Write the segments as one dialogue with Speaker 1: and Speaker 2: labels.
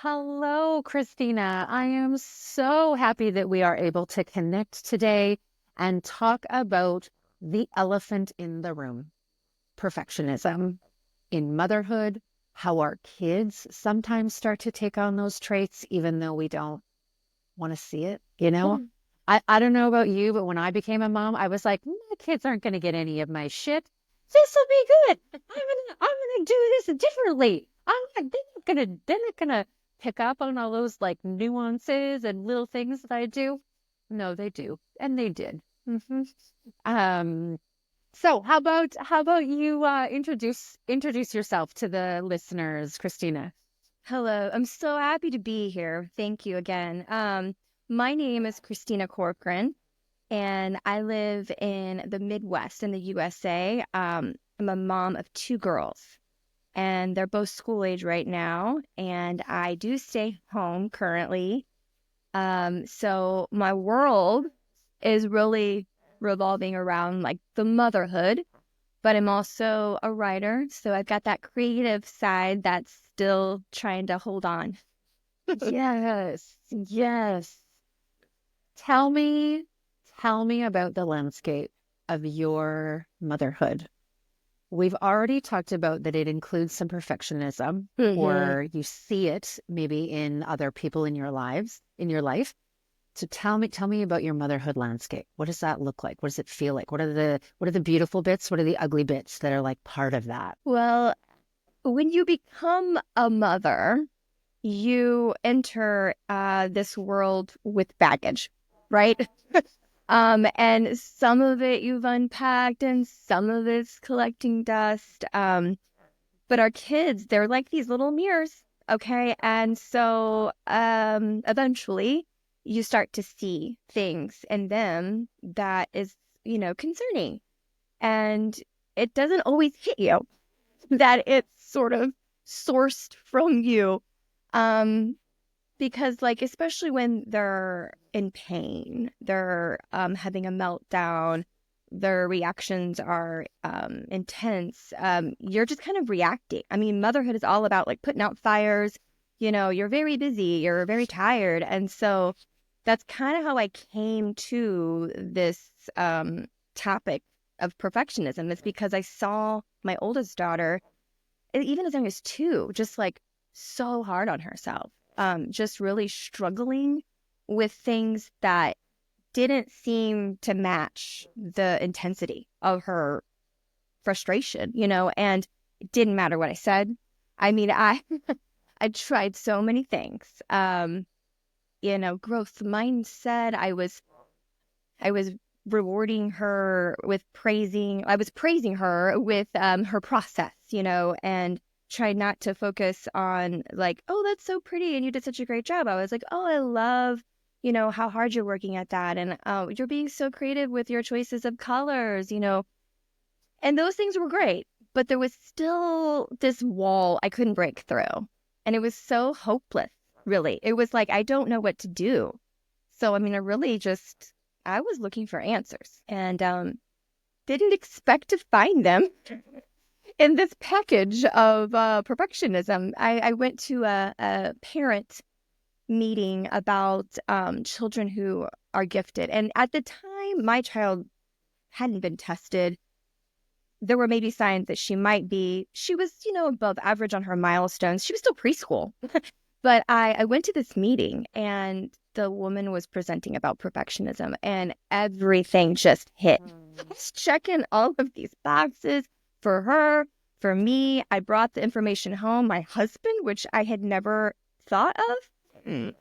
Speaker 1: Hello, Christina. I am so happy that we are able to connect today and talk about the elephant in the room, perfectionism in motherhood, how our kids sometimes start to take on those traits, even though we don't want to see it, you know?
Speaker 2: Mm.
Speaker 1: I don't know about you, but when I became a mom, I was like, my kids aren't going to get any of my shit. This will be good. I'm gonna do this differently. They're not gonna pick up on all those like nuances and little things that I do. No, they do, and they did. hmm Um, so how about you introduce yourself to the listeners, Christina?
Speaker 2: Hello, I'm so happy to be here. Thank you again. My name is Christina Corcoran, and I live in the Midwest in the USA. I'm a mom of two girls, and they're both school age right now, and I do stay home currently. So my world is really revolving around like the motherhood, but I'm also a writer. So I've got that creative side that's still trying to hold on.
Speaker 1: Yes, yes. Tell me, tell me about the landscape of your motherhood. We've already talked about that it includes some perfectionism,
Speaker 2: hmm
Speaker 1: or you see it maybe in other people in your life. So tell me about your motherhood landscape. What does that look like? What does it feel like? What are the beautiful bits? What are the ugly bits that are like part of that?
Speaker 2: Well, when you become a mother, you enter this world with baggage, right? And some of it you've unpacked, and some of it's collecting dust. But our kids, they're like these little mirrors, okay? And so eventually you start to see things in them that is, concerning. And it doesn't always hit you that it's sort of sourced from you. Um, because like especially when they're in pain, they're having a meltdown, their reactions are intense. You're just kind of reacting. I mean, motherhood is all about like putting out fires. You're very busy, you're very tired, and so that's kind of how I came to this topic of perfectionism. It's because I saw my oldest daughter, even as young as two, just like so hard on herself, just really struggling with things that didn't seem to match the intensity of her frustration, and it didn't matter what I said. I mean, I tried so many things. Growth mindset. I was rewarding her with praising. I was praising her with her process, and tried not to focus on like, oh, that's so pretty and you did such a great job. I was like, oh, I love, how hard you're working at that, and oh, you're being so creative with your choices of colors, and those things were great. But there was still this wall I couldn't break through, and it was so hopeless. Really, it was like I don't know what to do. So, I mean, I was looking for answers and didn't expect to find them in this package of perfectionism. I went to a parent meeting about children who are gifted. And at the time, my child hadn't been tested. There were maybe signs that she was, above average on her milestones. She was still preschool. But I went to this meeting and the woman was presenting about perfectionism and everything just hit. I
Speaker 1: Mm.
Speaker 2: was checking all of these boxes for her, for me. I brought the information home. My husband, which I had never thought of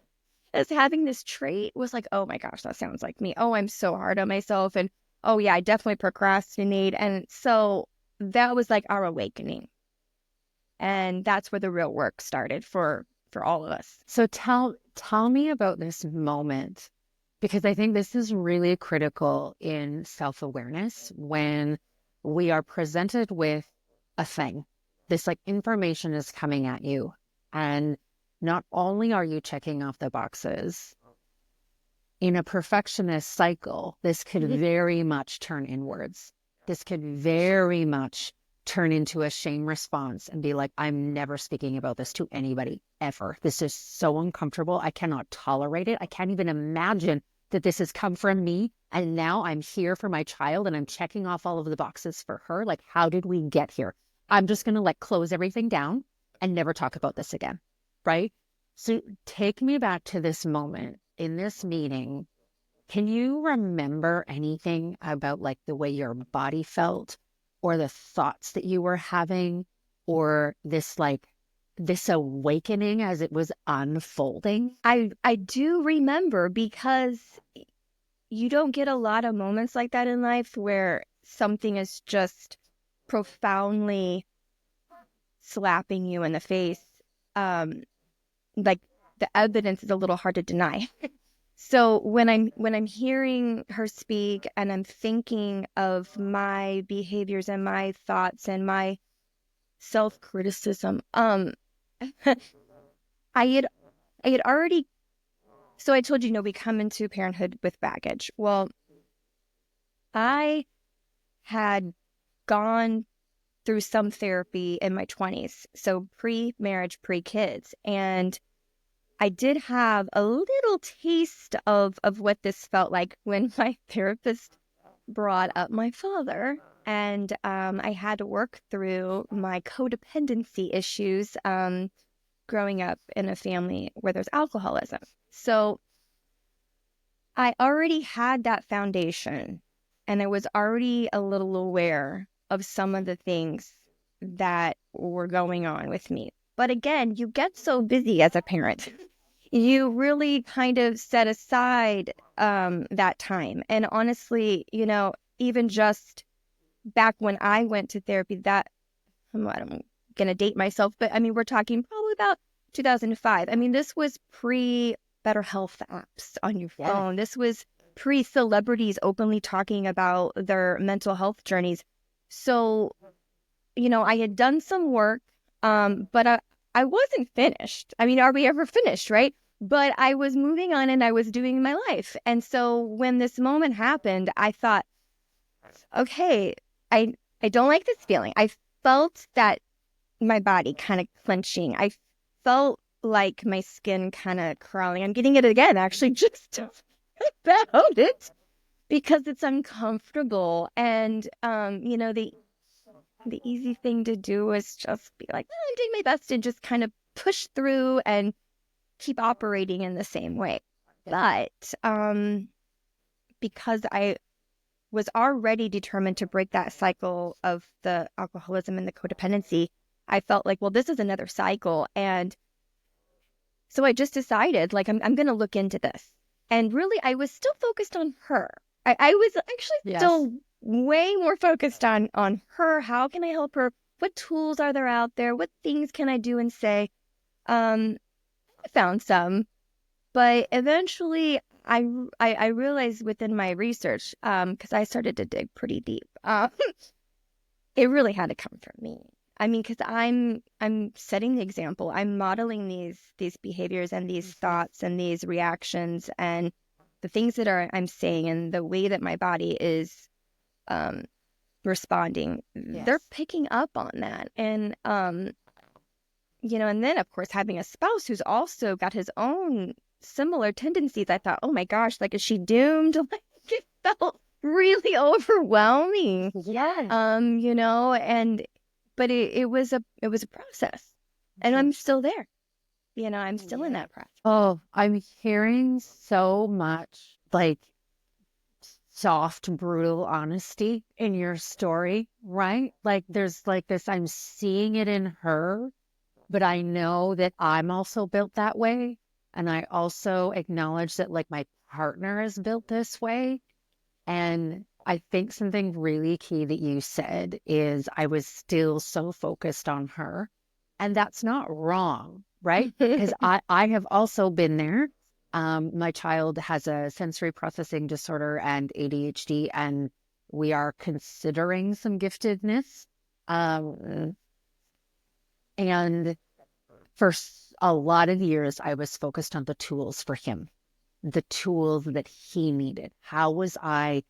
Speaker 2: as having this trait, was like, oh my gosh, that sounds like me. Oh, I'm so hard on myself. And oh, yeah, I definitely procrastinate. And so that was like our awakening. And that's where the real work started for all of us.
Speaker 1: So tell me about this moment because I think this is really critical in self-awareness when we are presented with a thing. This like information is coming at you, and not only are you checking off the boxes, in a perfectionist cycle, this could very much turn inwards. This could very much turn into a shame response and be like, I'm never speaking about this to anybody ever. This is so uncomfortable. I cannot tolerate it. I can't even imagine that this has come from me. And now I'm here for my child and I'm checking off all of the boxes for her. Like, how did we get here? I'm just going to like close everything down and never talk about this again. Right. So take me back to this moment in this meeting. Can you remember anything about like the way your body felt or the thoughts that you were having or this like this awakening as it was unfolding?
Speaker 2: I do remember, because you don't get a lot of moments like that in life where something is just profoundly slapping you in the face. Like, the evidence is a little hard to deny. So when I'm hearing her speak and I'm thinking of my behaviors and my thoughts and my self-criticism, I had I had already, so I told you, we come into parenthood with baggage. Well, I had gone through some therapy in my 20s, so pre-marriage, pre-kids, and I did have a little taste of what this felt like when my therapist brought up my father. And I had to work through my codependency issues growing up in a family where there's alcoholism. So I already had that foundation, and I was already a little aware of some of the things that were going on with me. But again, you get so busy as a parent. You really kind of set aside that time. And honestly, even just back when I went to therapy, that I'm going to date myself, but I mean, we're talking probably about 2005. I mean, this was pre better health apps on your phone. This was pre celebrities openly talking about their mental health journeys. So, I had done some work, but I wasn't finished. I mean, are we ever finished, right? But I was moving on and I was doing my life. And so when this moment happened, I thought, okay, I don't like this feeling. I felt that my body kind of clenching. I felt like my skin kind of crawling. I'm getting it again, actually, just about it, because it's uncomfortable. And the easy thing to do is just be like, I'm doing my best, and just kind of push through and keep operating in the same way. But because I was already determined to break that cycle of the alcoholism and the codependency, I felt like, well, this is another cycle. And so I just decided, like, I'm going to look into this. And really, I was still focused on her. I was actually still way more focused on her. How can I help her? What tools are there out there? What things can I do and say? I found some, but eventually I realized within my research, because I started to dig pretty deep, it really had to come from me. I mean, because I'm setting the example. I'm modeling these behaviors and these thoughts and these reactions and the things that I'm saying and the way that my body is responding. They're picking up on that. And and then of course having a spouse who's also got his own similar tendencies, I thought, oh my gosh, like, is she doomed? Like, it felt really overwhelming. But it was a process, and I'm still there. I'm still in that process.
Speaker 1: Oh, I'm hearing so much like soft, brutal honesty in your story, right? Like there's like this, I'm seeing it in her, but I know that I'm also built that way. And I also acknowledge that like my partner is built this way. And I think something really key that you said is I was still so focused on her. And that's not wrong, right? Because I have also been there. My child has a sensory processing disorder and ADHD, and we are considering some giftedness. And for a lot of years, I was focused on the tools for him, the tools that he needed. How was I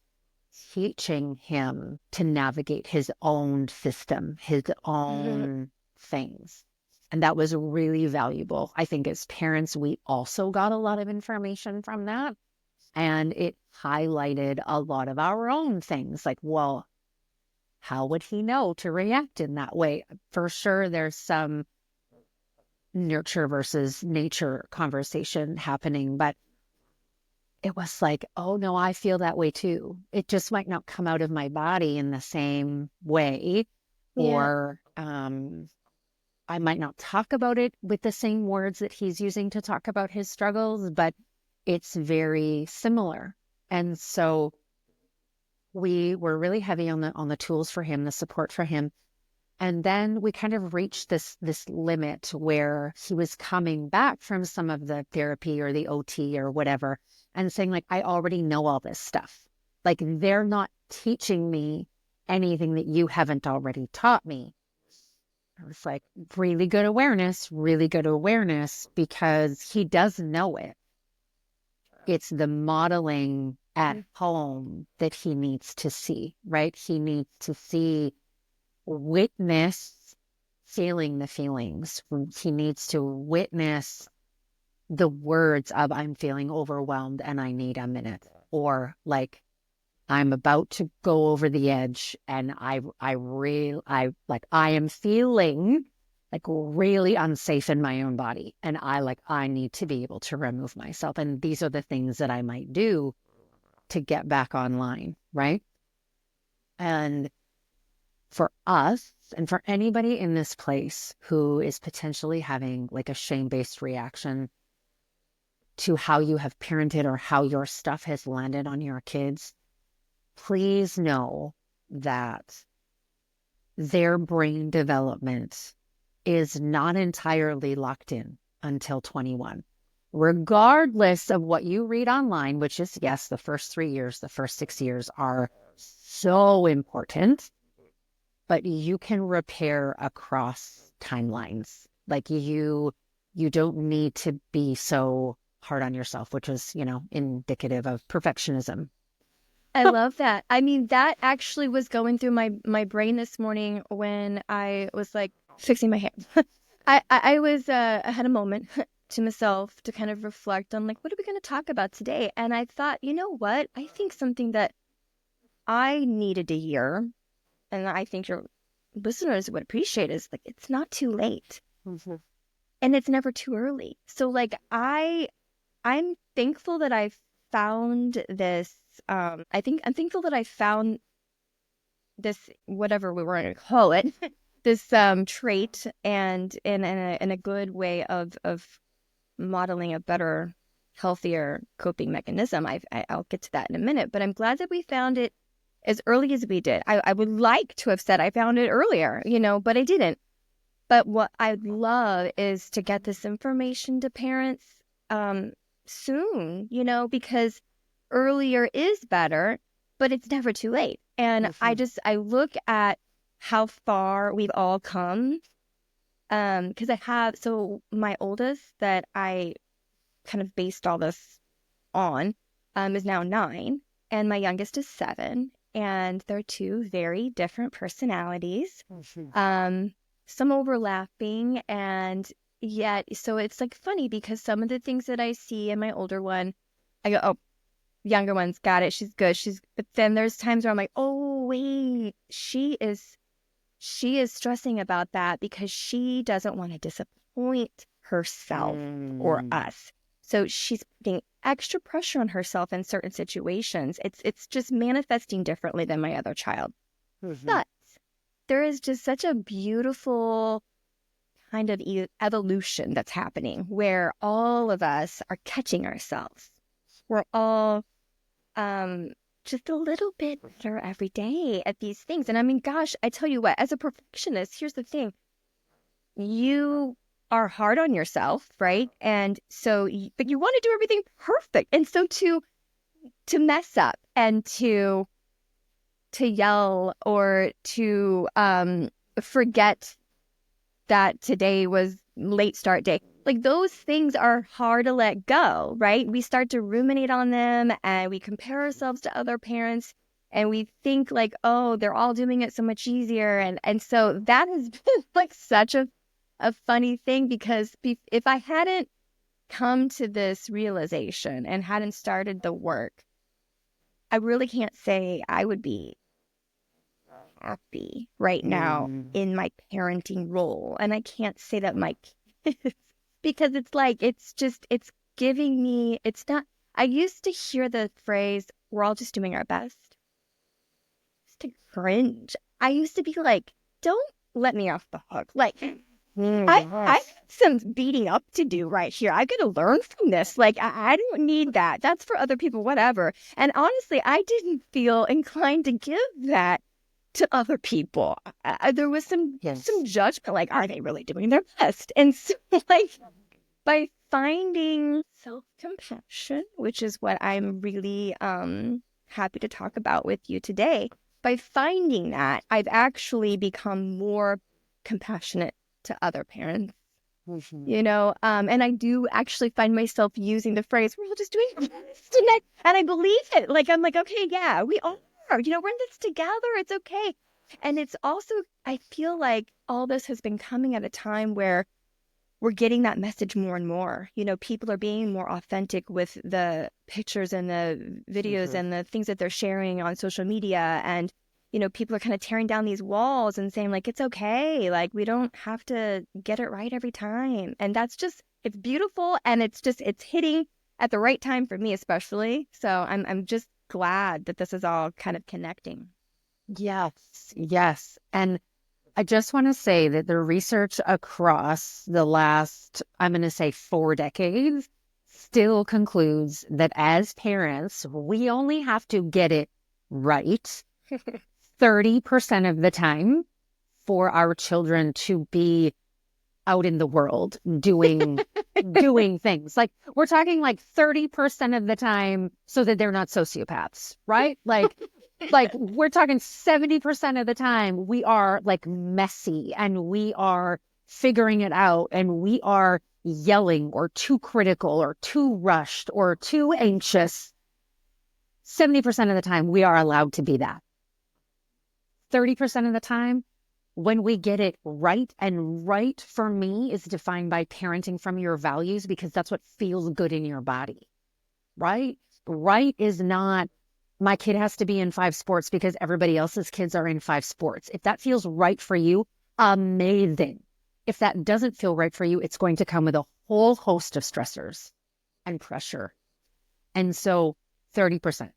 Speaker 1: teaching him to navigate his own system, his own things. And that was really valuable. I think as parents, we also got a lot of information from that. And it highlighted a lot of our own things like, well, how would he know to react in that way? For sure, there's some nurture versus nature conversation happening, but it was like, oh no, I feel that way too. It just might not come out of my body in the same way,
Speaker 2: Yeah.
Speaker 1: or I might not talk about it with the same words that he's using to talk about his struggles, but it's very similar. And so we were really heavy on the tools for him, the support for him. And then we kind of reached this limit where he was coming back from some of the therapy or the OT or whatever and saying like, I already know all this stuff. Like they're not teaching me anything that you haven't already taught me. I was like, really good awareness, because he does know it. It's the modeling at home that he needs to see, right? He needs to see, witness feeling the feelings. He needs to witness the words of, I'm feeling overwhelmed and I need a minute. Or like, I'm about to go over the edge and I am feeling like really unsafe in my own body. And I need to be able to remove myself. And these are the things that I might do to get back online. Right. And for us and for anybody in this place who is potentially having like a shame-based reaction to how you have parented or how your stuff has landed on your kids, please know that their brain development is not entirely locked in until 21. Regardless of what you read online, which is, yes, the first 3 years, the first 6 years are so important, but you can repair across timelines. Like you don't need to be so hard on yourself, which is, indicative of perfectionism.
Speaker 2: I love that. I mean, that actually was going through my brain this morning when I was like fixing my hair. I had a moment to myself to kind of reflect on like, what are we going to talk about today? And I thought, you know what? I think something that I needed to hear, and I think your listeners would appreciate, is like, it's not too late, and it's never too early. So like, I'm thankful that I found this. I'm thankful that I found this, whatever we were going to call it, this trait, and in a good way of modeling a better, healthier coping mechanism. I'll get to that in a minute, but I'm glad that we found it as early as we did. I would like to have said I found it earlier, but I didn't. But what I'd love is to get this information to parents soon, because earlier is better, but it's never too late. And I look at how far we've all come. Because so my oldest that I kind of based all this on is now 9, and my youngest is 7, and they're two very different personalities. Some overlapping, and yet, so it's like funny because some of the things that I see in my older one, I go, oh, younger one's got it. She's good. But then there's times where I'm like, oh, wait, she is stressing about that because she doesn't want to disappoint herself or us. So she's putting extra pressure on herself in certain situations. It's just manifesting differently than my other child. But there is just such a beautiful kind of evolution that's happening where all of us are catching ourselves. We're all just a little bit better every day at these things. And I mean, gosh, I tell you what, as a perfectionist, here's the thing. You are hard on yourself, right? And so, but you want to do everything perfect. And so to mess up and to yell or to forget that today was late start day, like those things are hard to let go, right? We start to ruminate on them and we compare ourselves to other parents. and we think like, oh, they're all doing it so much easier. And so that has been like such a funny thing, because if I hadn't come to this realization and hadn't started the work, I really can't say I would be happy right now
Speaker 1: Mm.
Speaker 2: in my parenting role. And I can't say that my kids, because it's like, it's giving me, it's not, I used to hear the phrase, we're all just doing our best. I used to cringe. I used to be like, don't let me off the hook. Like, I have
Speaker 1: Yes.
Speaker 2: some beating up to do right here. I got to learn from this. Like, I don't need that. That's for other people, whatever. And honestly, I didn't feel inclined to give that to other people. There was some
Speaker 1: Yes.
Speaker 2: judgment, like, are they really doing their best? And so, like, by finding self-compassion, which is what I'm really happy to talk about with you today, by finding that, I've actually become more compassionate to other parents,
Speaker 1: Mhm.
Speaker 2: you know, and I do actually find myself using the phrase, we're all just doing our best, and I believe it. Like, I'm like, okay, yeah, we are, you know, we're in this together, it's okay. And it's also, I feel like all this has been coming at a time where we're getting that message more and more. You know, people are being more authentic with the pictures and the videos
Speaker 1: Mhm.
Speaker 2: and the things that they're sharing on social media. And, you know, people are kind of tearing down these walls and saying, like, it's okay. Like, we don't have to get it right every time. And that's just, it's beautiful. And it's hitting at the right time for me, especially. So I'm just glad that this is all kind of connecting.
Speaker 1: Yes. Yes. And I just want to say that the research across the last, I'm going to say 4 decades, still concludes that as parents, we only have to get it right 30% of the time for our children to be out in the world doing things. Like we're talking like 30% of the time so that they're not sociopaths, right? Like we're talking 70% of the time we are like messy and we are figuring it out and we are yelling or too critical or too rushed or too anxious. 70% of the time we are allowed to be that. 30% of the time when we get it right, and right for me is defined by parenting from your values because that's what feels good in your body, right? Right is not my kid has to be in 5 sports because everybody else's kids are in 5 sports. If that feels right for you, amazing. If that doesn't feel right for you, it's going to come with a whole host of stressors and pressure. And so 30%,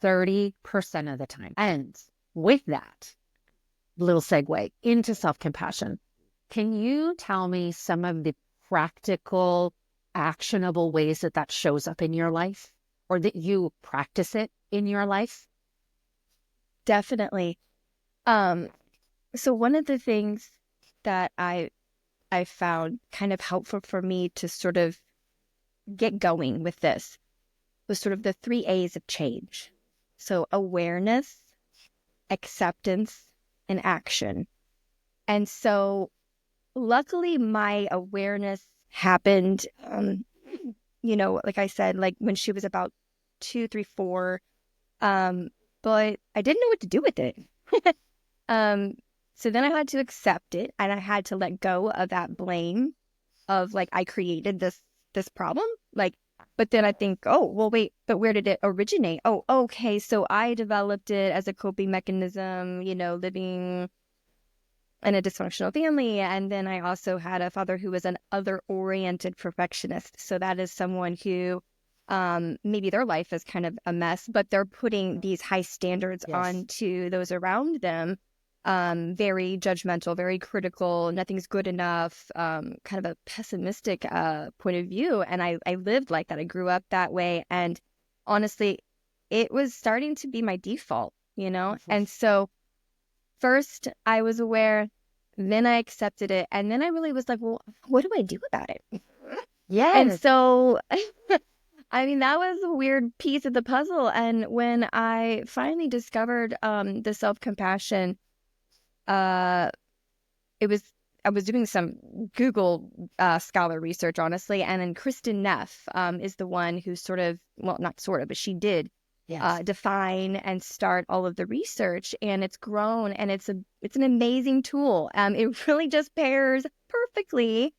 Speaker 1: 30% of the time. And with that, little segue into self-compassion. Can you tell me some of the practical, actionable ways that that shows up in your life or that you practice it in your life?
Speaker 2: Definitely. Um, so one of the things that I found kind of helpful for me to sort of get going with this was sort of the 3 A's of change. So awareness, acceptance, and action. And so luckily my awareness happened, you know, like I said, like when she was about 2, 3, 4, um, but I didn't know what to do with it. Um, so then I had to accept it and I had to let go of that blame of like I created this problem. Like, but then I think, oh, well, wait, but where did it originate? Oh, okay, so I developed it as a coping mechanism, you know, living in a dysfunctional family. And then I also had a father who was an other-oriented perfectionist. So that is someone who maybe their life is kind of a mess, but they're putting these high standards
Speaker 1: Yes.
Speaker 2: onto those around them. Very judgmental, very critical, nothing's good enough, kind of a pessimistic point of view. And I lived like that. I grew up that way. And honestly, it was starting to be my default, you know? And so first I was aware, then I accepted it, and then I really was like, well, what do I do about it? And
Speaker 1: Yes.
Speaker 2: so, I mean, that was a weird piece of the puzzle. And when I finally discovered the self-compassion, uh, it was I was doing some Google scholar research, honestly, and then Kristen Neff is the one who sort of, well, not sort of, but she did
Speaker 1: Yes.
Speaker 2: define and start all of the research, and it's grown, and it's an amazing tool. It really just pairs perfectly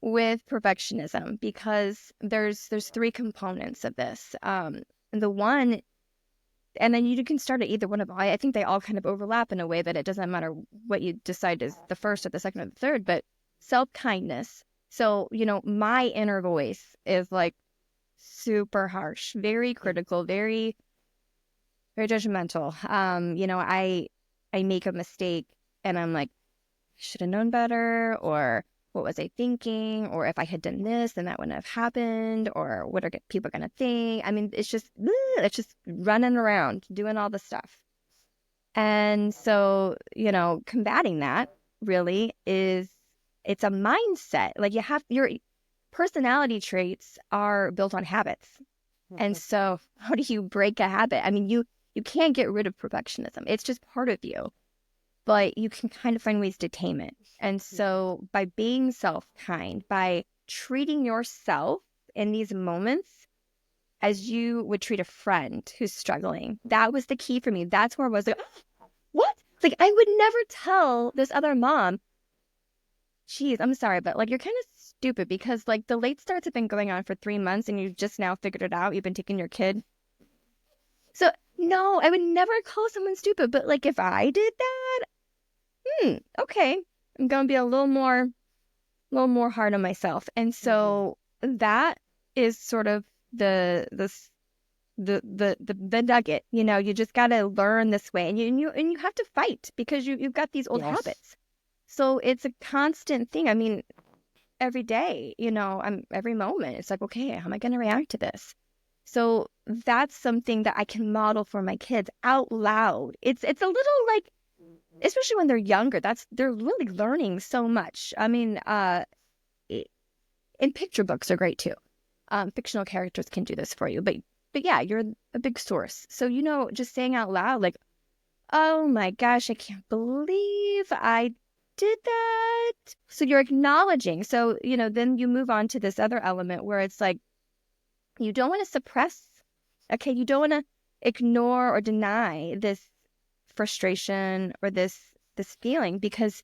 Speaker 2: with perfectionism because there's three components of this. The one, and then you can start at either one of them. I think they all kind of overlap in a way that it doesn't matter what you decide is the first or the second or the third, but self-kindness. So, my inner voice is like super harsh, very critical, very, very judgmental. I make a mistake and I'm like, should have known better, or what was I thinking, or if I had done this, then that wouldn't have happened, or what are people going to think? I mean, it's just running around doing all the stuff. And so, combating that really it's a mindset. Like your personality traits are built on habits. And so how do you break a habit? I mean, you can't get rid of perfectionism. It's just part of you, but you can kind of find ways to tame it. And so by being self-kind, by treating yourself in these moments as you would treat a friend who's struggling, that was the key for me. That's where I was like, what? It's like, I would never tell this other mom, geez, I'm sorry, but like, you're kind of stupid because like the late starts have been going on for 3 months and you just now figured it out. You've been taking your kid. So no, I would never call someone stupid. But like, if I did that, okay, I'm gonna be a little more hard on myself. And so that is sort of the nugget. You just got to learn this way, and you have to fight because you've got these old
Speaker 1: Yes.
Speaker 2: habits. So it's a constant thing. I mean, every day, I'm every moment. It's like, okay, how am I going to react to this? So that's something that I can model for my kids out loud. It's a little like, especially when they're younger, they're really learning so much. I mean, and picture books are great too. Fictional characters can do this for you, but yeah, you're a big source. So just saying out loud, like, oh my gosh, I can't believe I did that. So you're acknowledging. So then you move on to this other element where it's like you don't want to suppress. Okay, you don't want to ignore or deny this frustration or this feeling because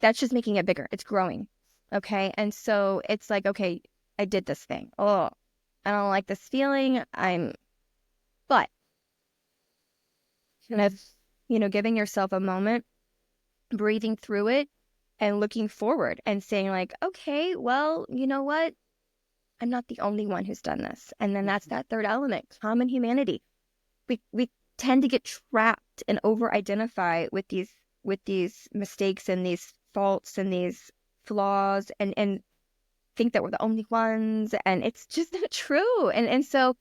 Speaker 2: that's just making it bigger. It's growing. Okay. And so it's like, okay, I did this thing. Oh, I don't like this feeling. But kind of, giving yourself a moment, breathing through it and looking forward and saying like, okay, well, you know what? I'm not the only one who's done this. And then that's that third element, common humanity. We tend to get trapped and over identify with these mistakes and these faults and these flaws and think that we're the only ones, and it's just not true. And so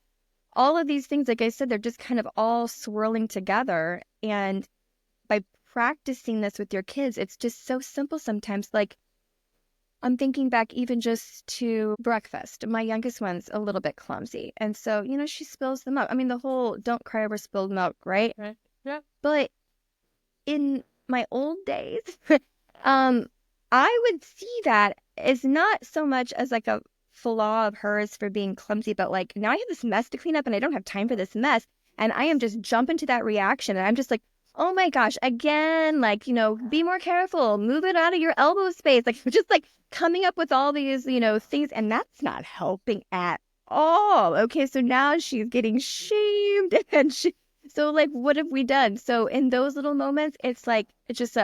Speaker 2: all of these things, like I said, they're just kind of all swirling together. And by practicing this with your kids, it's just so simple sometimes. Like I'm thinking back even just to breakfast. My youngest one's a little bit clumsy. And so, she spills the milk. I mean, the whole don't cry over spilled milk, right?
Speaker 1: Right. Yeah.
Speaker 2: But in my old days, um, I would see that as not so much as like a flaw of hers for being clumsy, but like now I have this mess to clean up and I don't have time for this mess. And I am just jumping to that reaction. And I'm just like, oh my gosh, again, like, be more careful, move it out of your elbow space. Like, just like coming up with all these, things. And that's not helping at all. Okay. So now she's getting shamed and so like, what have we done? So in those little moments, it's like, it's just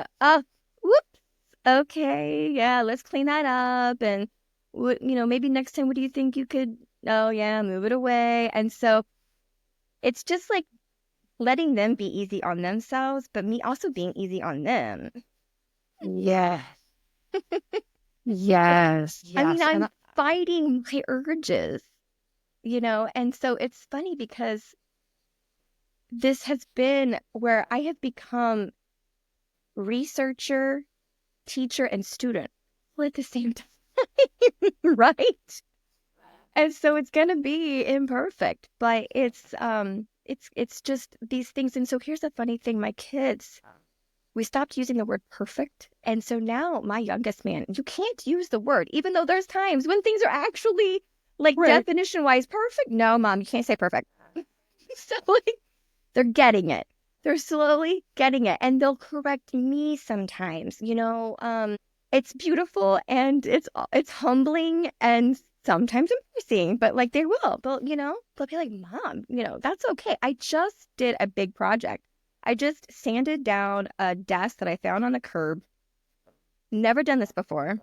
Speaker 2: whoops. Okay. Yeah. Let's clean that up. And, maybe next time, what do you think you could, oh yeah, move it away. And so it's just like letting them be easy on themselves, but me also being easy on them.
Speaker 1: Yes. Yes.
Speaker 2: I mean,
Speaker 1: Yes.
Speaker 2: I'm fighting my urges, and so it's funny because this has been where I have become researcher, teacher, and student all at the same time, right? And so it's gonna be imperfect, but it's just these things. And so here's the funny thing, my kids, we stopped using the word perfect. And so now my youngest man, you can't use the word, even though there's times when things are actually like
Speaker 1: Right.
Speaker 2: definition wise perfect. No, mom, you can't say perfect. So like they're getting it. They're slowly getting it, and they'll correct me sometimes. It's beautiful and it's humbling and sometimes embarrassing, but like they will. They'll be like, "Mom, that's okay." I just did a big project. I just sanded down a desk that I found on the curb. Never done this before.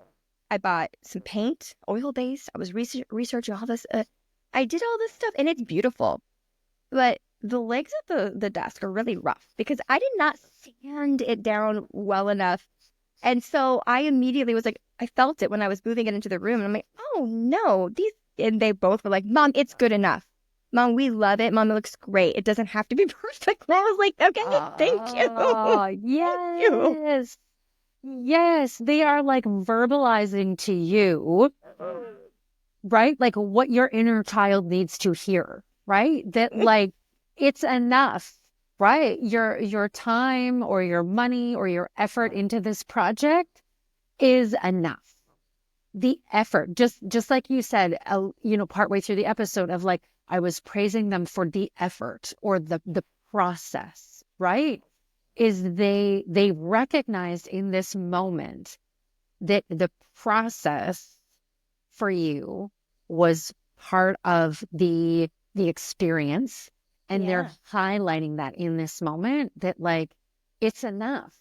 Speaker 2: I bought some paint, oil based. I was researching all this. I did all this stuff and it's beautiful. But the legs of the desk are really rough because I did not sand it down well enough. And so I immediately was like, I felt it when I was moving it into the room. And I'm like, oh no, and they both were like, Mom, it's good enough. Mom, we love it. Mom, it looks great. It doesn't have to be perfect. And I was like, okay, thank you.
Speaker 1: Oh,
Speaker 2: Thank you.
Speaker 1: yes. Yes, they are like verbalizing to you, right? Like what your inner child needs to hear, right? That like it's enough, right? Your time or your money or your effort into this project is enough. The effort, just like you said, partway through the episode of like I was praising them for the effort or the process, right? Is they recognized in this moment that the process for you was part of the experience, and they're
Speaker 2: Yeah.
Speaker 1: highlighting that in this moment that like it's enough.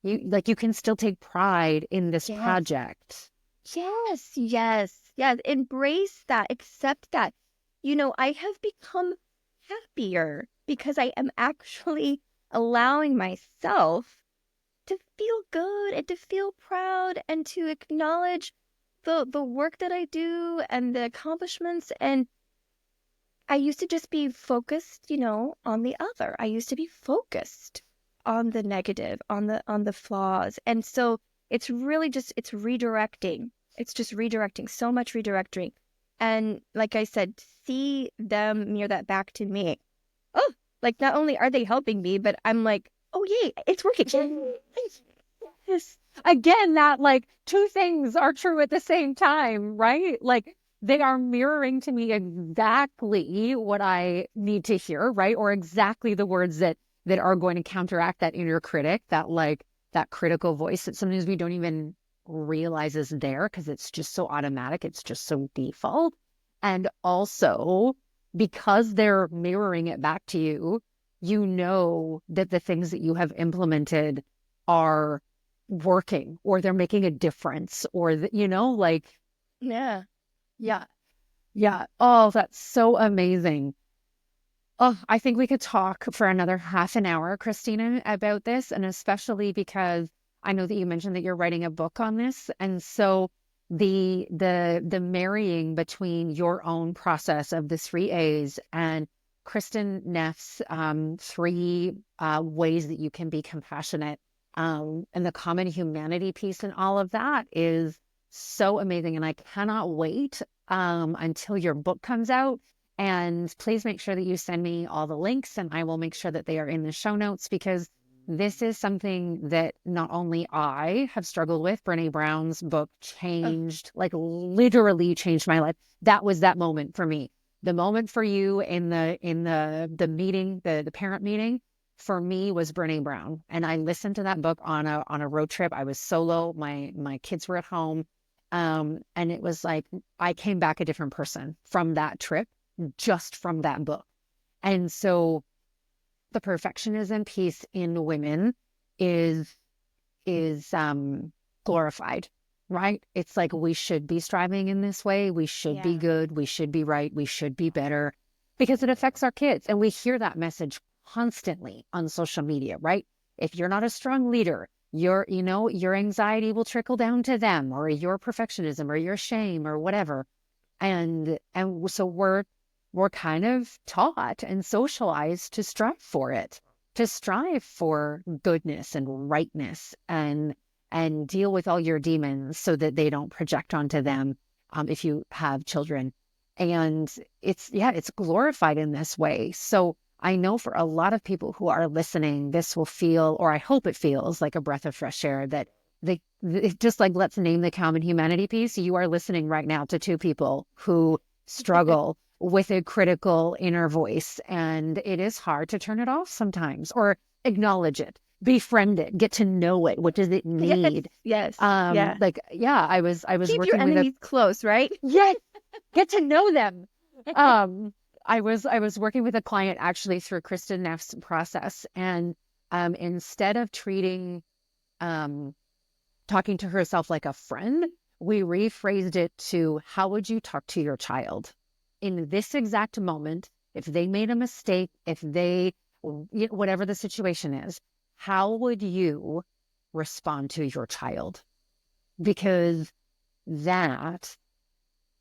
Speaker 1: You can still take pride in this
Speaker 2: Yes.
Speaker 1: project.
Speaker 2: Yes. Yes. Yes. Embrace that. Accept that. I have become happier because I am actually allowing myself to feel good and to feel proud and to acknowledge the work that I do and the accomplishments. And I used to just be focused, on the other. I used to be focused on the negative, on the flaws. And so it's really just it's redirecting. It's just redirecting, so much redirecting. And like I said, see them mirror that back to me. Oh, like not only are they helping me, but I'm like, oh yay, it's working.
Speaker 1: Yes. Again, that like two things are true at the same time, right? Like they are mirroring to me exactly what I need to hear, right? Or exactly the words that are going to counteract that inner critic, that like that critical voice that sometimes we don't even realize is there because it's just so automatic, it's just so default. And also because they're mirroring it back to you, you know that the things that you have implemented are working or they're making a difference or like
Speaker 2: Yeah.
Speaker 1: yeah, yeah. Oh, that's so amazing. Oh, I think we could talk for another half an hour, Christina, about this, and especially because I know that you mentioned that you're writing a book on this, and so the marrying between your own process of the three A's and Kristen Neff's three ways that you can be compassionate, and the common humanity piece and all of that is so amazing, and I cannot wait until your book comes out. And please make sure that you send me all the links and I will make sure that they are in the show notes because this is something that not only I have struggled with. Brene Brown's book
Speaker 2: Oh,
Speaker 1: changed, like literally changed my life. That was that moment for me. The moment for you in the meeting, the parent meeting, for me was Brene Brown. And I listened to that book on a road trip. I was solo. My kids were at home. And it was like I came back a different person from that trip just from that book. And so the perfectionism piece in women is is glorified, right? It's like we should be striving in this way. We should be
Speaker 2: yeah.
Speaker 1: good. We should be right. We should be better because it affects our kids. And we hear that message constantly on social media, right? If you're not a strong leader, your anxiety will trickle down to them or your perfectionism or your shame or whatever. And so we're kind of taught and socialized to strive for it, to strive for goodness and rightness and deal with all your demons so that they don't project onto them if you have children. And it's glorified in this way. So I know for a lot of people who are listening, this will feel, or I hope it feels like a breath of fresh air that just like let's name the common humanity piece. You are listening right now to two people who struggle with a critical inner voice. And it is hard to turn it off sometimes or acknowledge it, befriend it, get to know it. What does it
Speaker 2: Yes,
Speaker 1: need?
Speaker 2: yes, yeah.
Speaker 1: Like, yeah, I was
Speaker 2: Keep your
Speaker 1: working with a,
Speaker 2: enemies close, right?
Speaker 1: yes, get to know them. Um, I was working with a client actually through Kristen Neff's process. And instead of treating um talking to herself like a friend, we rephrased it to how would you talk to your child in this exact moment? If they made a mistake, if they, whatever the situation is, how would you respond to your child? Because that,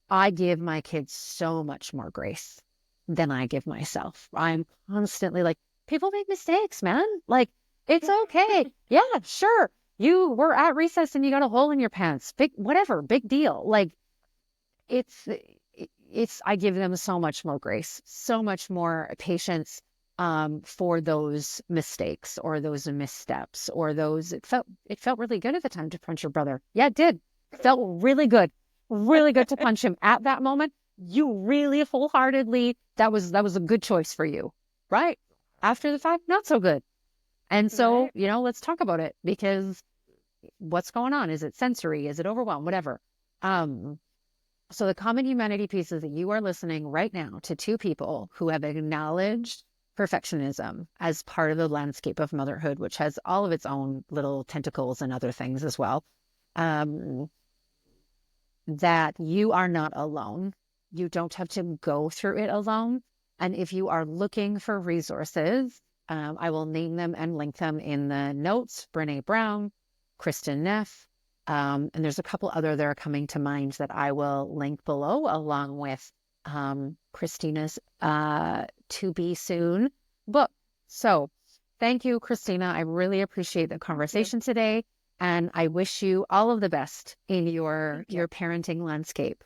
Speaker 1: I give my kids so much more grace than I give myself. I'm constantly like, people make mistakes, man. Like, it's okay. Yeah, sure. You were at recess and you got a hole in your pants. Big, whatever, big deal. Like, it's, I give them so much more grace, so much more patience for those mistakes or those missteps or those, it felt really good at the time to punch your brother. Yeah, it did. It felt really good to punch him at that moment. You really wholeheartedly, that was a good choice for you, right? After the fact, not so good. And so,
Speaker 2: Right.
Speaker 1: let's talk about it because what's going on? Is it sensory? Is it overwhelmed? Whatever. Um, so the common humanity piece is that you are listening right now to two people who have acknowledged perfectionism as part of the landscape of motherhood, which has all of its own little tentacles and other things as well. Um, that you are not alone. You don't have to go through it alone. And if you are looking for resources, I will name them and link them in the notes. Brene Brown, Kristen Neff, and there's a couple other that are coming to mind that I will link below, along with Christina's To Be Soon book. So thank you, Christina. I really appreciate the
Speaker 2: Thank you.
Speaker 1: conversation today. And I wish you all of the best in your
Speaker 2: Thank you.
Speaker 1: parenting landscape.